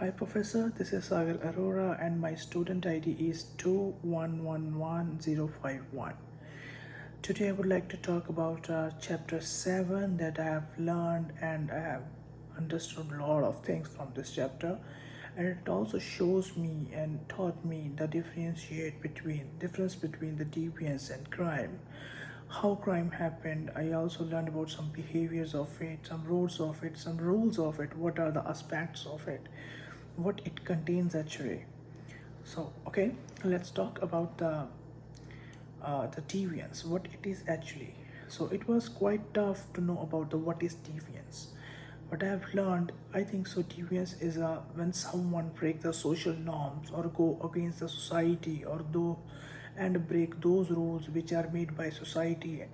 Hi Professor, this is Sagar Arora and my student ID is 2111051. Today I would like to talk about chapter 7 that I have learned, and I have understood a lot of things from this chapter, and it also shows me and taught me the difference between the deviance and crime, how crime happened. I also learned about some behaviors of it, some rules of it, some rules of it, what are the aspects of it, what it contains actually. So okay, let's talk about the deviance, what it is actually. So it was quite tough to know about the what is deviance. What I have learned, I think so, deviance is when someone break the social norms or go against the society or do and break those rules which are made by society,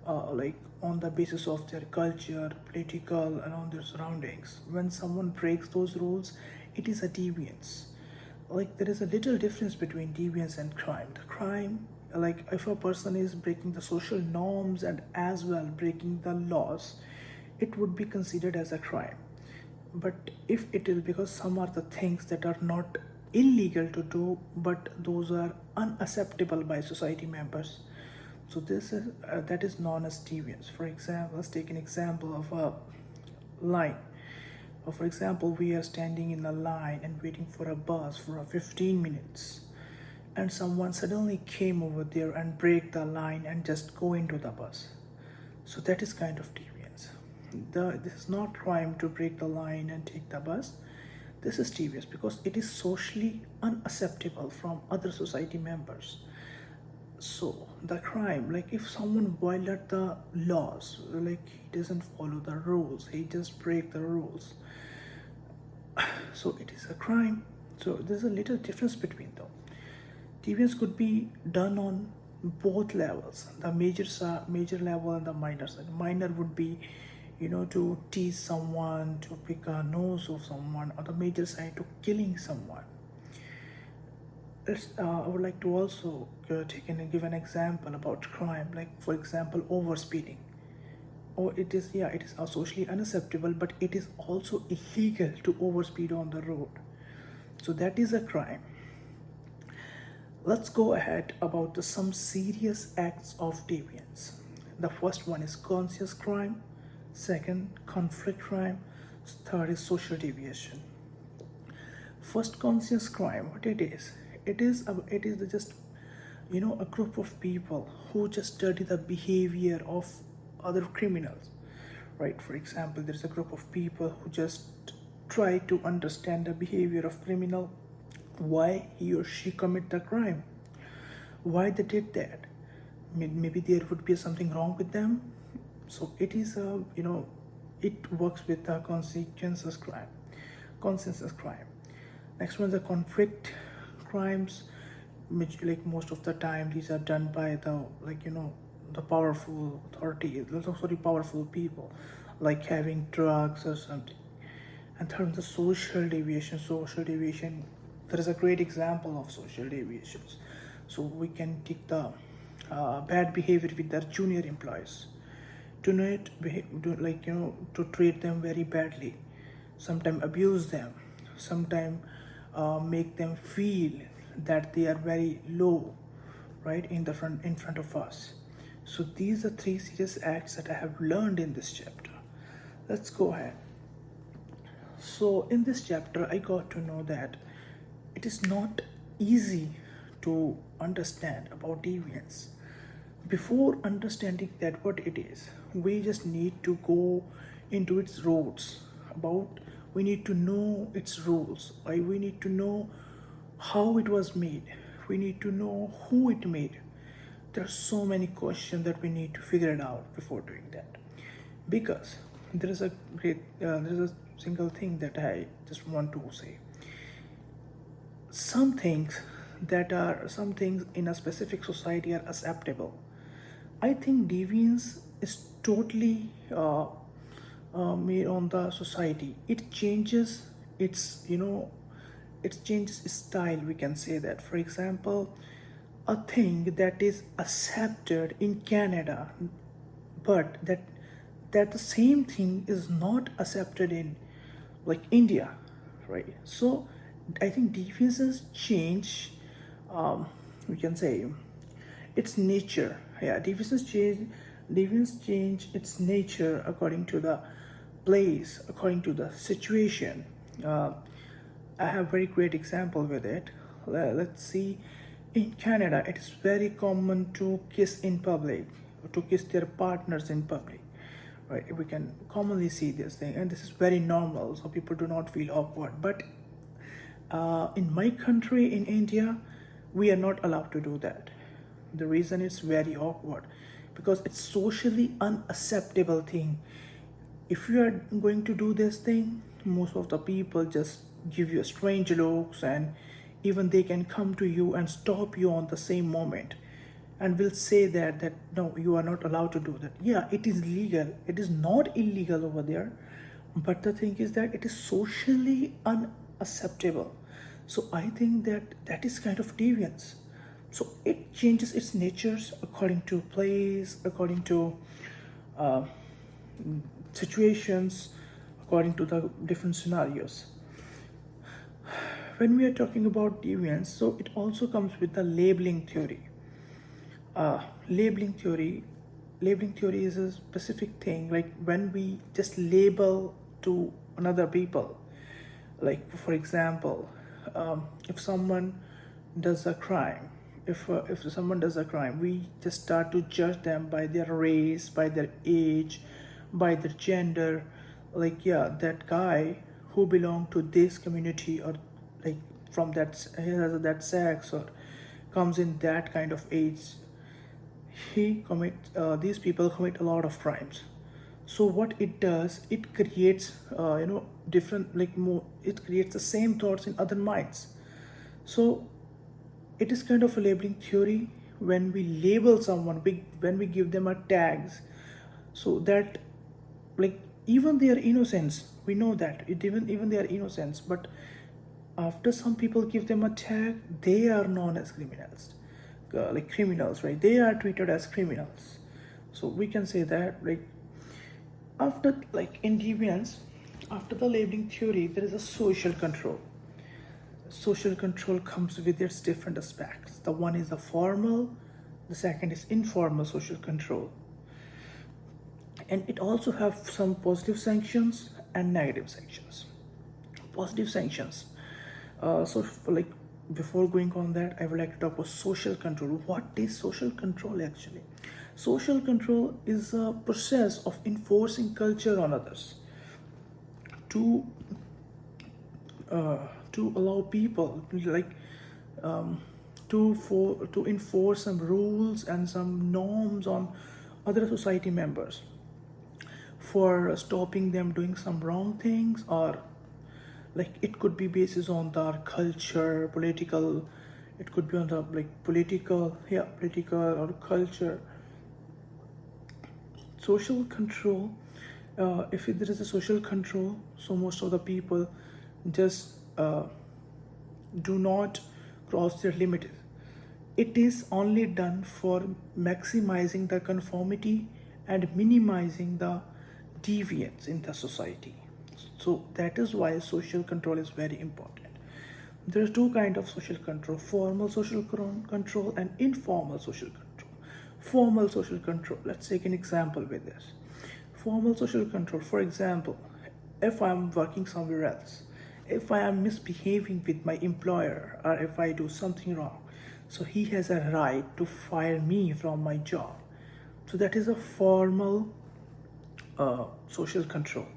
like on the basis of their culture, political, and on their surroundings. When someone breaks those rules, it is a deviance. Like there is a little difference between deviance and crime. The crime, like if a person is breaking the social norms and as well breaking the laws, it would be considered as a crime. But if it is because some are the things that are not illegal to do, but those are unacceptable by society members, so this is that is known as deviance. For example, let's take an example of a line. For example, we are standing in a line and waiting for a bus for 15 minutes, and someone suddenly came over there and break the line and just go into the bus. So that is kind of deviance. This is not crime to break the line and take the bus. This is deviance because it is socially unacceptable from other society members. So the crime, like if someone violate the laws, like he doesn't follow the rules, he just break the rules, so it is a crime. So there's a little difference between them. Deviance could be done on both levels, the major level and the minor side. Minor would be, to tease someone, to pick a nose of someone, or the major side to killing someone. I would like to also give an example about crime, like for example, overspeeding. Or it is socially unacceptable, but it is also illegal to overspeed on the road. So that is a crime. Let's go ahead about some serious acts of deviance. The first one is conscious crime, second, conflict crime, third is social deviation. First, conscious crime, what it is? It is just a group of people who just study the behavior of other criminals, right? For example, there's a group of people who just try to understand the behavior of criminal, why he or she commit the crime, why they did that. Maybe there would be something wrong with them. So it is it works with the consensus crime. Next one is the conflict crimes, which like most of the time these are done by the powerful authority, sorry, powerful people, like having drugs or something. And third, the social deviation. There is a great example of social deviations. So we can take the bad behavior with their junior employees, to not to treat them very badly, sometimes abuse them, sometimes make them feel that they are very low, right, in front of us. So these are three serious acts that I have learned in this chapter. Let's go ahead. So in this chapter I got to know that it is not easy to understand about deviance. Before understanding that what it is, we just need to go into its roots. About We need to know its rules. We need to know how it was made. We need to know who it made. There are so many questions that we need to figure it out before doing that. Because there is a single thing that I just want to say. Some things in a specific society are acceptable. I think deviance is totally made on the society. It changes it changes style, we can say that. For example, a thing that is accepted in Canada, but that the same thing is not accepted in like India, right? So I think deviances change, we can say, its nature. Yeah, deviance change its nature according to the place, according to the situation. uh, I have very great example with it. Let's see. In Canada, it is very common to kiss in public, to kiss their partners in public. Right? We can commonly see this thing, and this is very normal, so people do not feel awkward. But in my country, in India, we are not allowed to do that. The reason it's very awkward, because it's socially unacceptable thing. If you are going to do this thing, most of the people just give you strange looks, and even they can come to you and stop you on the same moment, and will say that no, you are not allowed to do that. Yeah, it is legal, it is not illegal over there, but the thing is that it is socially unacceptable. So I think that is kind of deviance. So it changes its natures according to place, according to uh, situations, according to the different scenarios. When we are talking about deviance, so it also comes with the labeling theory. uh, labeling theory Labeling theory is a specific thing, like when we just label to another people. Like for example, if someone does a crime, if someone does a crime, we just start to judge them by their race, by their age, by their gender. Like, yeah, that guy who belong to this community, or like from that, he has that sex, or comes in that kind of age, these people commit a lot of crimes. So what it does, it creates different, like more, it creates the same thoughts in other minds. So it is kind of a labeling theory. When we label someone, when we give them a tags, so that, like, even their innocence, we know that even their innocence, but after some people give them a tag, they are known as criminals. Like criminals, right? They are treated as criminals. So we can say that, like, after, like in deviance, after the labeling theory, there is a social control. Social control comes with its different aspects. The one is the formal, the second is informal social control, and it also have some positive sanctions and negative sanctions. Positive sanctions. Like, before going on that, I would like to talk about social control. What is social control actually? Social control is a process of enforcing culture on others, to uh, to allow people, like, to enforce some rules and some norms on other society members, for stopping them doing some wrong things. Or like, it could be basis on the culture, political, it could be on the, like, political, yeah, political or culture. Social control, if there is a social control, so most of the people just do not cross their limit. It is only done for maximizing the conformity and minimizing the deviance in the society. So that is why social control is very important. There are two kinds of social control: formal social control and informal social control. Formal social control, let's take an example with this. Formal social control, for example, if I'm working somewhere else, if I am misbehaving with my employer, or if I do something wrong, so he has a right to fire me from my job. So that is a formal social control,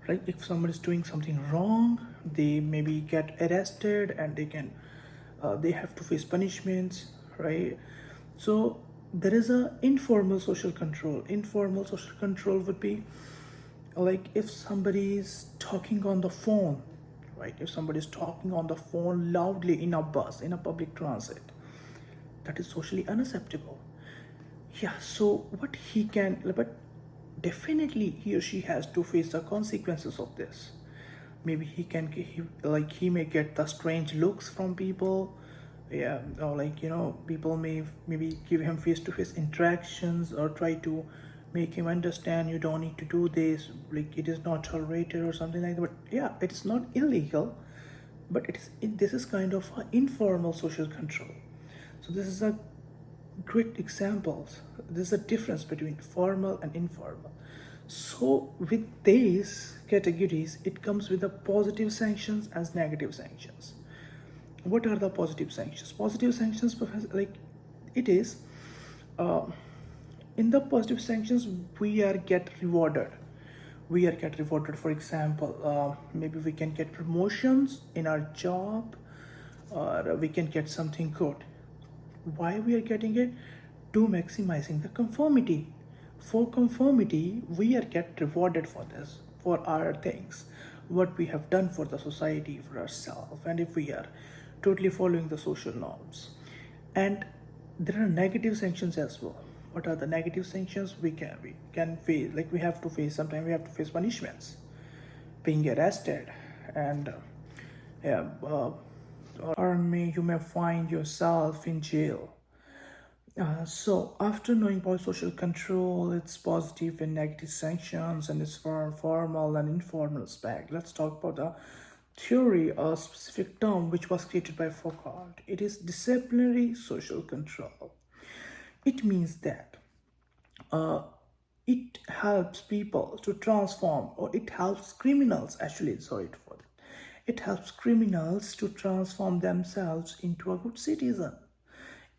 right? If someone is doing something wrong, they maybe get arrested, and they have to face punishments, right? So there is a informal social control. Informal social control would be like, if somebody is talking on the phone, right? If somebody is talking on the phone loudly in a bus, in a public transit, that is socially unacceptable. Yeah, so what he can, but definitely he or she has to face the consequences of this. Maybe he may get the strange looks from people. Yeah, or like, people may maybe give him face-to-face interactions, or try to make him understand you don't need to do this, like it is not tolerated or something like that. But yeah, it's not illegal, but this is kind of an informal social control. So this is a great examples. There's a difference between formal and informal. So with these categories, it comes with the positive sanctions as negative sanctions. What are the positive sanctions? Positive sanctions, like it is, uh, in the positive sanctions we are get rewarded. We are get rewarded. For example, maybe we can get promotions in our job, or we can get something good. Why we are getting it? To maximizing the conformity. For conformity we are get rewarded for this, for our things, what we have done for the society, for ourselves, and if we are totally following the social norms. And there are negative sanctions as well. What are the negative sanctions? We can face, like we have to face, sometimes we have to face punishments, being arrested, and yeah, or you may find yourself in jail. So after knowing about social control, its positive and negative sanctions, and its formal and informal aspect, let's talk about the theory, a specific term which was created by Foucault. It is disciplinary social control. It means that uh, it helps people to transform, or it helps criminals, actually, sorry for that. It helps criminals to transform themselves into a good citizen.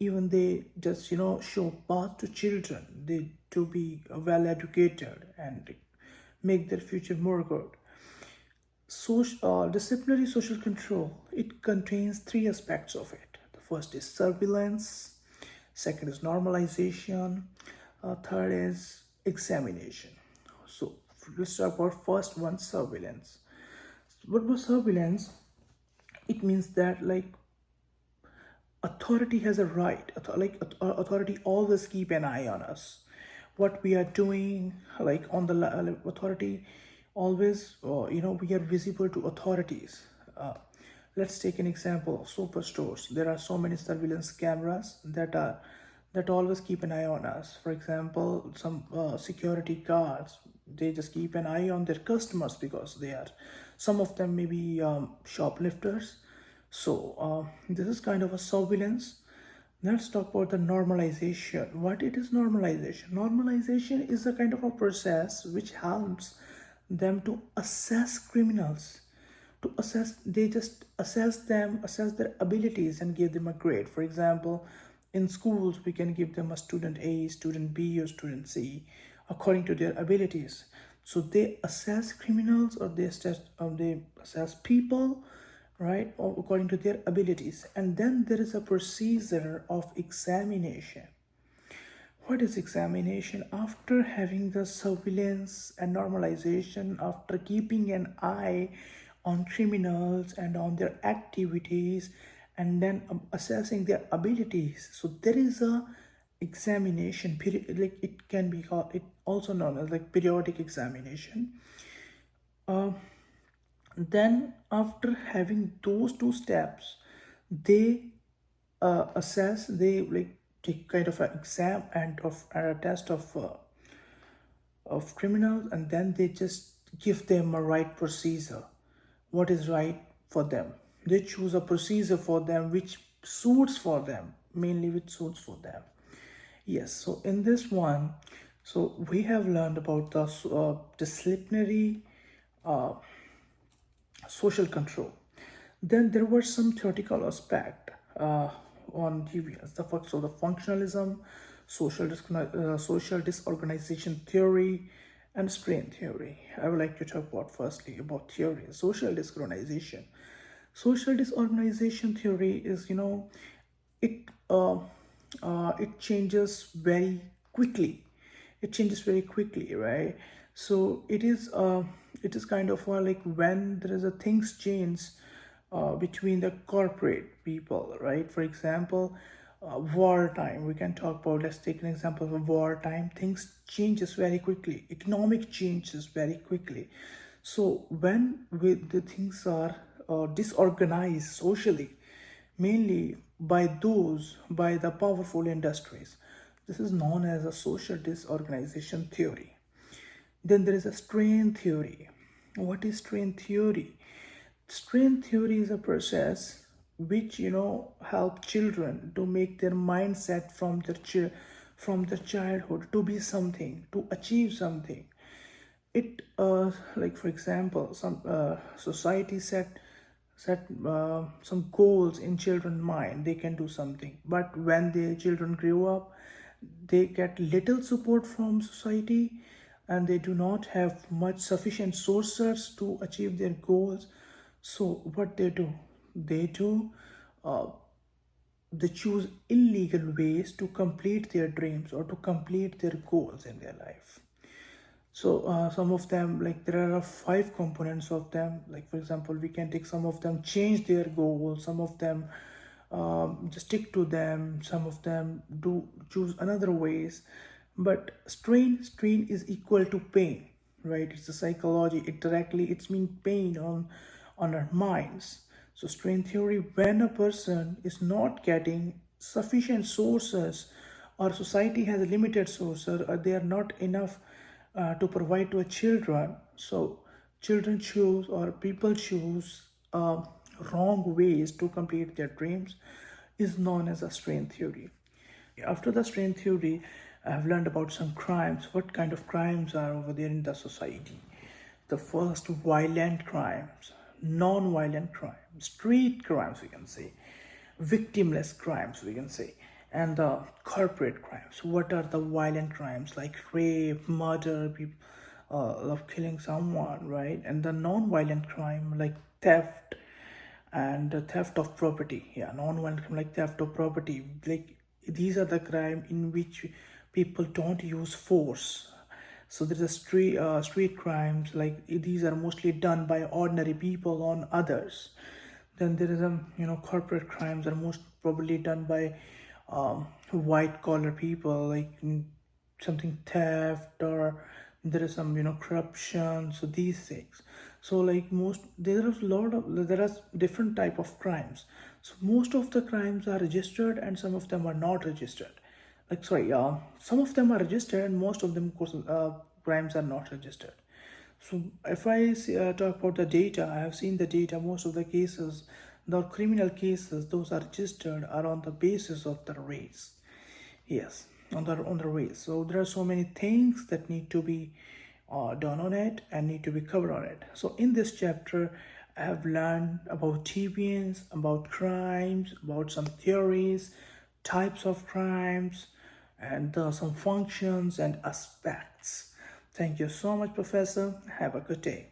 Even they just show path to children, they to be well educated and make their future more good. Disciplinary social control, it contains three aspects of it. The first is surveillance, second is normalization, third is examination. So let's talk about first one, surveillance. What was surveillance? It means that, like, authority has a right, authority always keep an eye on us, what we are doing, like on the authority always, we are visible to authorities. Let's take an example of superstores. There are so many surveillance cameras that always keep an eye on us. For example, some security guards, they just keep an eye on their customers, because they are, some of them may be shoplifters. So this is kind of a surveillance. Let's talk about the normalization. What it is normalization? Normalization is a kind of a process which helps them to assess criminals. To assess, they just assess them, assess their abilities, and give them a grade. For example, in schools we can give them a student A, student B, or student C according to their abilities. So they assess criminals, or they assess people, right, or according to their abilities. And then there is a procedure of examination. What is examination? After having the surveillance and normalization, after keeping an eye on criminals and on their activities, and then assessing their abilities, so there is a examination period, like it can be called, it also known as like periodic examination. Then after having those two steps, they assess, they like take kind of an exam and a test of criminals, and then they just give them a right procedure, what is right for them. They choose a procedure for them which suits for them, mainly which suits for them. Yes, so in this one, so we have learned about the disciplinary social control. Then there was some theoretical aspect on deviance. So the functionalism, social disorganization theory, and strain theory. I would like to talk about firstly about theory. Social disorganization. Social disorganization theory is, it it changes very quickly. It changes very quickly, right? So it is kind of like when there is a things change between the corporate people, right? For example, wartime, we can talk about, let's take an example of wartime. Things changes very quickly, economic changes very quickly. So when the things are disorganized socially, mainly by the powerful industries, This is known as a social disorganization theory. Then there is a strain theory. What is strain theory? Strain theory is a process which help children to make their mindset from their childhood to be something, to achieve something. It like for example, some society set some goals in children's mind. They can do something, but when the children grow up, they get little support from society, and they do not have much sufficient sources to achieve their goals. So what they do, uh, they choose illegal ways to complete their dreams or to complete their goals in their life. So some of them, like there are five components of them. Like for example, we can take some of them change their goals, some of them just stick to them, some of them do choose another ways. But strain is equal to pain, right? It's a psychology. It's mean pain on our minds. So strain theory, when a person is not getting sufficient sources, or society has limited sources, or they are not enough to provide to a children, so children choose or people choose wrong ways to complete their dreams, is known as a strain theory. After the strain theory, I've learned about some crimes. What kind of crimes are over there in the society? The first, violent crimes, non-violent crimes, street crimes, we can say, victimless crimes, we can say, and the corporate crimes. What are the violent crimes like rape, murder, people, love killing someone, right? And the non-violent crime like theft and theft of property. Yeah, non-violent crime like theft of property. Like these are the crime in which people don't use force. So there's a street crimes, like these are mostly done by ordinary people on others. Then there is corporate crimes are most probably done by white collar people, like something theft, or there is some corruption. So these things. So like most there are different type of crimes. So most of the crimes are registered and some of them are not registered. Like sorry, some of them are registered and most of them of course crimes are not registered. So if I talk about the data, I have seen the data. Most of the cases, the criminal cases, those are registered are on the basis of the race. Yes, on the race. So there are so many things that need to be done on it and need to be covered on it. So in this chapter, I have learned about deviance, about crimes, about some theories, types of crimes, and some functions and aspects. Thank you so much, Professor. Have a good day.